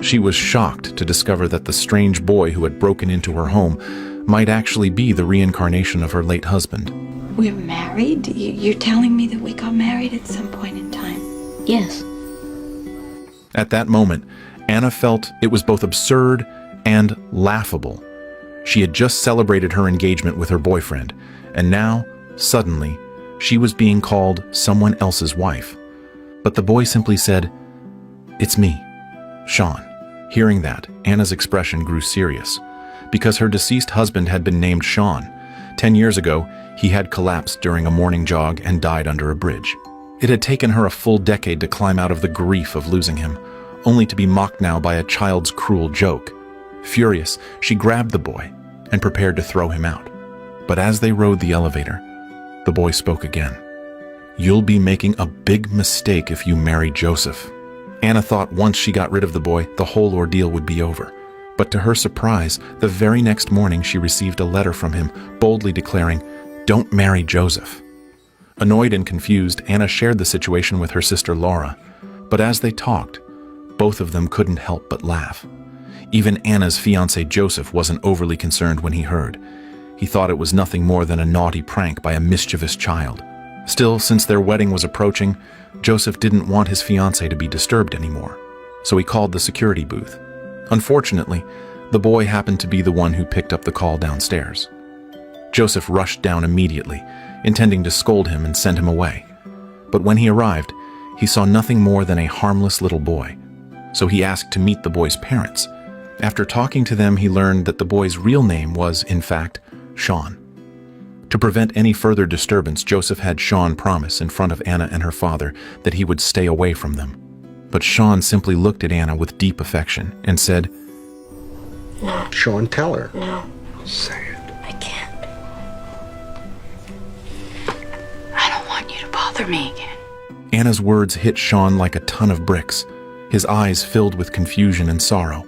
She was shocked to discover that the strange boy who had broken into her home might actually be the reincarnation of her late husband. We're married? You're telling me that we got married at some point in time? Yes. At that moment, Anna felt it was both absurd and laughable. She had just celebrated her engagement with her boyfriend, and now, suddenly, she was being called someone else's wife. But the boy simply said, "It's me, Sean." Hearing that, Anna's expression grew serious. Because her deceased husband had been named Sean. 10 years ago, he had collapsed during a morning jog and died under a bridge. It had taken her a full decade to climb out of the grief of losing him, only to be mocked now by a child's cruel joke. Furious, she grabbed the boy and prepared to throw him out. But as they rode the elevator, the boy spoke again. "You'll be making a big mistake if you marry Joseph." Anna thought once she got rid of the boy, the whole ordeal would be over. But to her surprise, the very next morning she received a letter from him, boldly declaring, "Don't marry Joseph." Annoyed and confused, Anna shared the situation with her sister Laura. But as they talked, both of them couldn't help but laugh. Even Anna's fiancé Joseph wasn't overly concerned when he heard. He thought it was nothing more than a naughty prank by a mischievous child. Still, since their wedding was approaching, Joseph didn't want his fiancée to be disturbed anymore, so he called the security booth. Unfortunately, the boy happened to be the one who picked up the call downstairs. Joseph rushed down immediately, intending to scold him and send him away. But when he arrived, he saw nothing more than a harmless little boy, so he asked to meet the boy's parents. After talking to them, he learned that the boy's real name was, in fact, Sean. To prevent any further disturbance, Joseph had Sean promise in front of Anna and her father that he would stay away from them. But Sean simply looked at Anna with deep affection and said, No. Sean, tell her. No. Say it. I can't. I don't want you to bother me again. Anna's words hit Sean like a ton of bricks, his eyes filled with confusion and sorrow.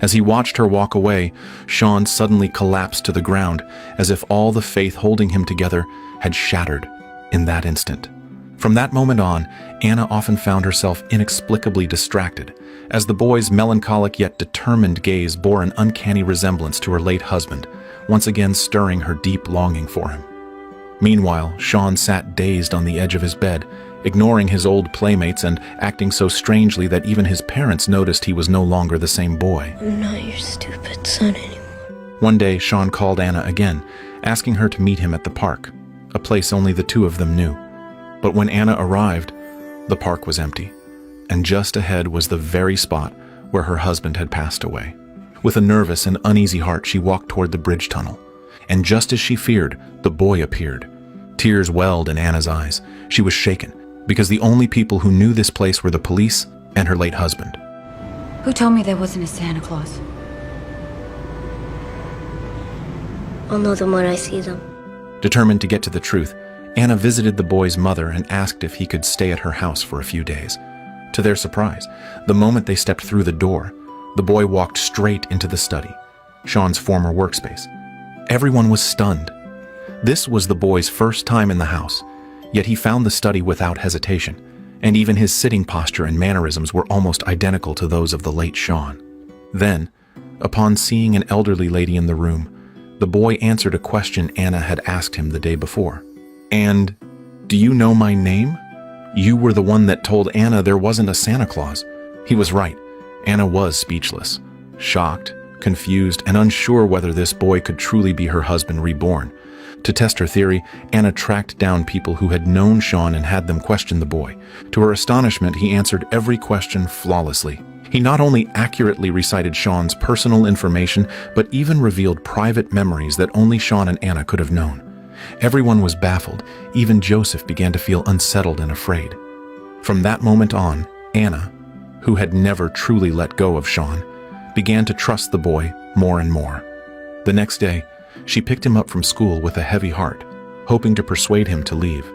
As he watched her walk away, Sean suddenly collapsed to the ground, as if all the faith holding him together had shattered in that instant. From that moment on, Anna often found herself inexplicably distracted, as the boy's melancholic yet determined gaze bore an uncanny resemblance to her late husband, once again stirring her deep longing for him. Meanwhile, Sean sat dazed on the edge of his bed, ignoring his old playmates and acting so strangely that even his parents noticed he was no longer the same boy. I'm not your stupid son anymore. One day, Sean called Anna again, asking her to meet him at the park, a place only the two of them knew. But when Anna arrived, the park was empty, and just ahead was the very spot where her husband had passed away. With a nervous and uneasy heart, she walked toward the bridge tunnel, and just as she feared, the boy appeared. Tears welled in Anna's eyes. She was shaken, because the only people who knew this place were the police and her late husband. Who told me there wasn't a Santa Claus? I'll know them when I see them. Determined to get to the truth, Anna visited the boy's mother and asked if he could stay at her house for a few days. To their surprise, the moment they stepped through the door, the boy walked straight into the study, Sean's former workspace. Everyone was stunned. This was the boy's first time in the house, yet he found the study without hesitation, and even his sitting posture and mannerisms were almost identical to those of the late Sean. Then, upon seeing an elderly lady in the room, the boy answered a question Anna had asked him the day before. "And do you know my name? You were the one that told Anna there wasn't a Santa Claus." He was right. Anna was speechless, shocked, confused, and unsure whether this boy could truly be her husband reborn. To test her theory, Anna tracked down people who had known Sean and had them question the boy. To her astonishment, he answered every question flawlessly. He not only accurately recited Sean's personal information, but even revealed private memories that only Sean and Anna could have known. Everyone was baffled. Even Joseph began to feel unsettled and afraid. From that moment on, Anna, who had never truly let go of Sean, began to trust the boy more and more. The next day, she picked him up from school with a heavy heart, hoping to persuade him to leave.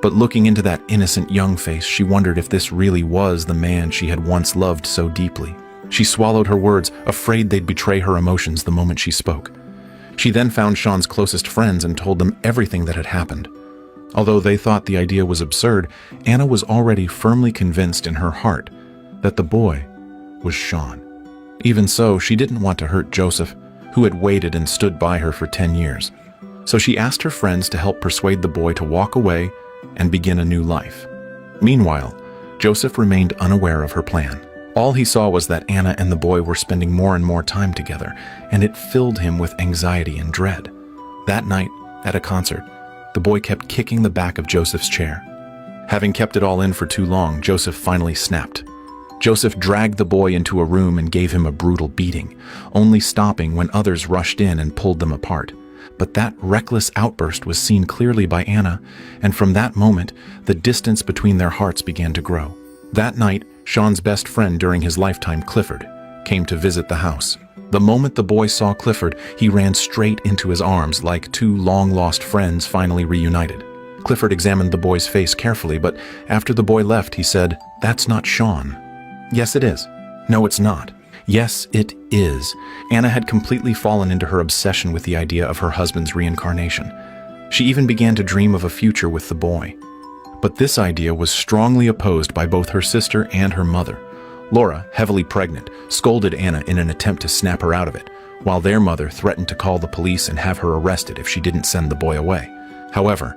But looking into that innocent young face, she wondered if this really was the man she had once loved so deeply. She swallowed her words, afraid they'd betray her emotions the moment she spoke. She then found Sean's closest friends and told them everything that had happened. Although they thought the idea was absurd, Anna was already firmly convinced in her heart that the boy was Sean. Even so, she didn't want to hurt Joseph, who had waited and stood by her for 10 years. So she asked her friends to help persuade the boy to walk away and begin a new life. Meanwhile, Joseph remained unaware of her plan. All he saw was that Anna and the boy were spending more and more time together, and it filled him with anxiety and dread. That night, at a concert, the boy kept kicking the back of Joseph's chair. Having kept it all in for too long, Joseph finally snapped. Joseph dragged the boy into a room and gave him a brutal beating, only stopping when others rushed in and pulled them apart. But that reckless outburst was seen clearly by Anna, and from that moment, the distance between their hearts began to grow. That night, Sean's best friend during his lifetime, Clifford, came to visit the house. The moment the boy saw Clifford, he ran straight into his arms like two long-lost friends finally reunited. Clifford examined the boy's face carefully, but after the boy left, he said, "That's not Sean." "Yes, it is." "No, it's not." "Yes, it is." Anna had completely fallen into her obsession with the idea of her husband's reincarnation. She even began to dream of a future with the boy. But this idea was strongly opposed by both her sister and her mother. Laura, heavily pregnant, scolded Anna in an attempt to snap her out of it, while their mother threatened to call the police and have her arrested if she didn't send the boy away. However,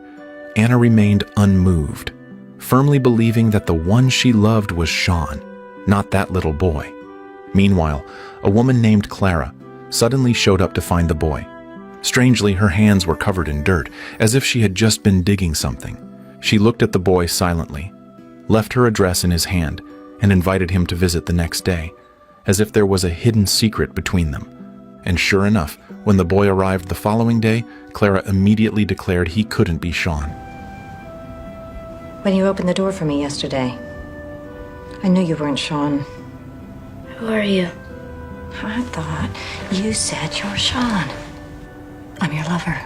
Anna remained unmoved, firmly believing that the one she loved was Sean, not that little boy. Meanwhile, a woman named Clara suddenly showed up to find the boy. Strangely, her hands were covered in dirt, as if she had just been digging something. She looked at the boy silently, left her address in his hand, and invited him to visit the next day, as if there was a hidden secret between them. And sure enough, when the boy arrived the following day, Clara immediately declared he couldn't be Sean. When you opened the door for me yesterday, I knew you weren't Sean. Who are you? I thought you said you're Sean. I'm your lover.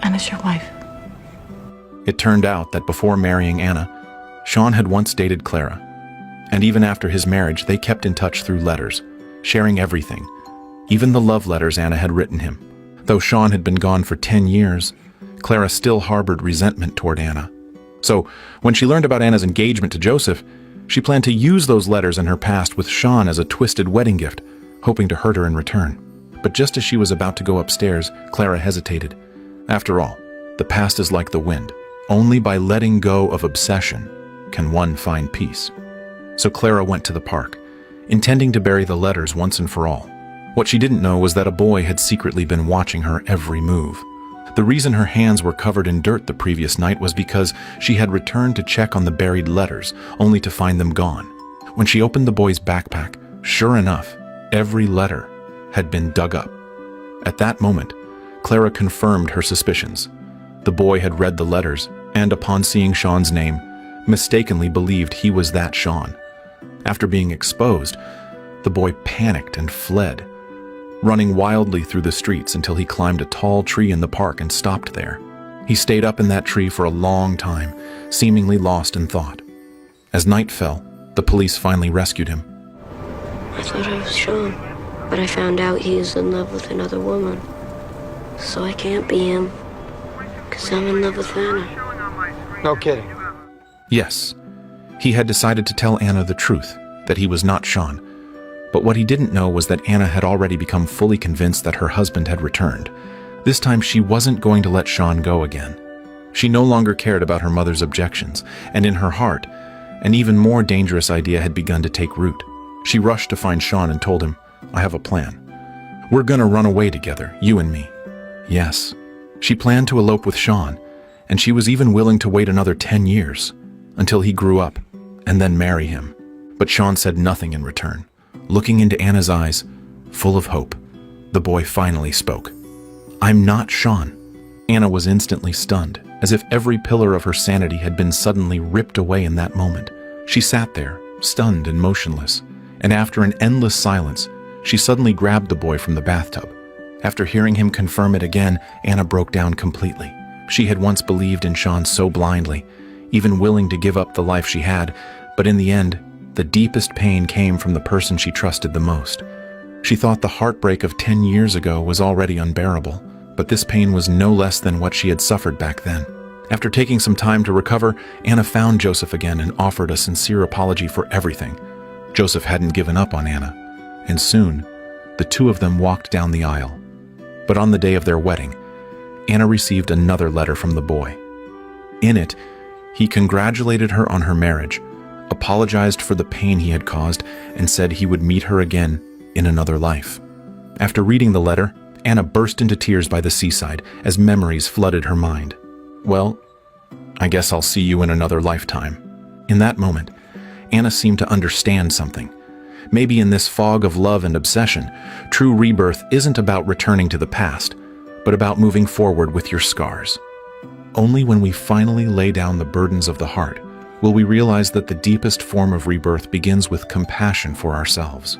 I'm your wife. It turned out that before marrying Anna, Sean had once dated Clara, and even after his marriage, they kept in touch through letters, sharing everything, even the love letters Anna had written him. Though Sean had been gone for 10 years, Clara still harbored resentment toward Anna. So, when she learned about Anna's engagement to Joseph, she planned to use those letters in her past with Sean as a twisted wedding gift, hoping to hurt her in return. But just as she was about to go upstairs, Clara hesitated. After all, the past is like the wind. Only by letting go of obsession can one find peace. So Clara went to the park, intending to bury the letters once and for all. What she didn't know was that a boy had secretly been watching her every move. The reason her hands were covered in dirt the previous night was because she had returned to check on the buried letters, only to find them gone. When she opened the boy's backpack, sure enough, every letter had been dug up. At that moment, Clara confirmed her suspicions. The boy had read the letters, and upon seeing Sean's name, mistakenly believed he was that Sean. After being exposed, the boy panicked and fled, running wildly through the streets until he climbed a tall tree in the park and stopped there. He stayed up in that tree for a long time, seemingly lost in thought. As night fell, the police finally rescued him. I thought I was Sean, but I found out he is in love with another woman. So I can't be him, because I'm in love with Anna. No kidding. Yes, he had decided to tell Anna the truth, that he was not Sean. But what he didn't know was that Anna had already become fully convinced that her husband had returned. This time she wasn't going to let Sean go again. She no longer cared about her mother's objections, and in her heart, an even more dangerous idea had begun to take root. She rushed to find Sean and told him, "I have a plan. We're gonna run away together, you and me." Yes, she planned to elope with Sean, and she was even willing to wait another 10 years, until he grew up, and then marry him. But Sean said nothing in return. Looking into Anna's eyes, full of hope, the boy finally spoke. "I'm not Sean." Anna was instantly stunned, as if every pillar of her sanity had been suddenly ripped away in that moment. She sat there, stunned and motionless, and after an endless silence, she suddenly grabbed the boy from the bathtub. After hearing him confirm it again, Anna broke down completely. She had once believed in Sean so blindly, even willing to give up the life she had, but in the end, the deepest pain came from the person she trusted the most. She thought the heartbreak of 10 years ago was already unbearable, but this pain was no less than what she had suffered back then. After taking some time to recover, Anna found Joseph again and offered a sincere apology for everything. Joseph hadn't given up on Anna, and soon, the two of them walked down the aisle. But on the day of their wedding, Anna received another letter from the boy. In it, he congratulated her on her marriage, apologized for the pain he had caused, and said he would meet her again in another life. After reading the letter, Anna burst into tears by the seaside as memories flooded her mind. "Well, I guess I'll see you in another lifetime." In that moment, Anna seemed to understand something. Maybe in this fog of love and obsession, true rebirth isn't about returning to the past, but about moving forward with your scars. Only when we finally lay down the burdens of the heart will we realize that the deepest form of rebirth begins with compassion for ourselves.